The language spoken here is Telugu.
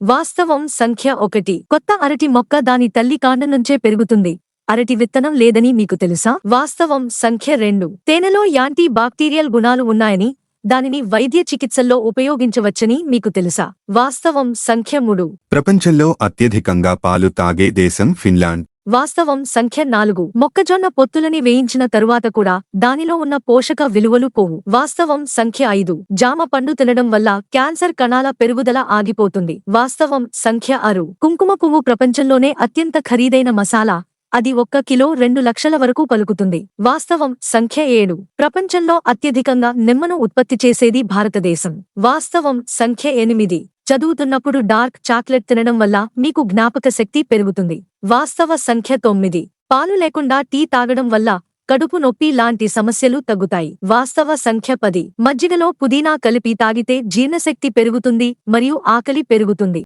వాస్తవం సంఖ్య 1. కొత్త అరటి మొక్క దాని తల్లి కాండం నుంచే పెరుగుతుంది. అరటి విత్తనం లేదని మీకు తెలుసా? వాస్తవం సంఖ్య 2. తేనెలో యాంటీ బాక్టీరియల్ గుణాలు ఉన్నాయని, దానిని వైద్య చికిత్సల్లో ఉపయోగించవచ్చని మీకు తెలుసా? వాస్తవం సంఖ్య 3. ప్రపంచంలో అత్యధికంగా పాలు తాగే దేశం ఫిన్లాండ్. వాస్తవం సంఖ్య 4. మొక్కజొన్న పొత్తులని వేయించిన తరువాత కూడా దానిలో ఉన్న పోషక విలువలు పోవు. వాస్తవం సంఖ్య 5. జామ పండు తినడం వల్ల క్యాన్సర్ కణాల పెరుగుదల ఆగిపోతుంది. వాస్తవం సంఖ్య 6. కుంకుమ పువ్వు ప్రపంచంలోనే అత్యంత ఖరీదైన మసాలా. అది 1 కిలో 2 లక్షల వరకు పలుకుతుంది. వాస్తవం సంఖ్య 7. ప్రపంచంలో అత్యధికంగా నిమ్మను ఉత్పత్తి చేసేది భారతదేశం. వాస్తవం సంఖ్య 8. చదువుతున్నప్పుడు డార్క్ చాక్లెట్ తినడం వల్ల మీకు జ్ఞాపక శక్తి పెరుగుతుంది. వాస్తవ సంఖ్య 9. పాలు లేకుండా టీ తాగడం వల్ల కడుపు నొప్పి లాంటి సమస్యలు తగ్గుతాయి. వాస్తవ సంఖ్య 10. మజ్జిగలో పుదీనా కలిపి తాగితే జీర్ణశక్తి పెరుగుతుంది మరియు ఆకలి పెరుగుతుంది.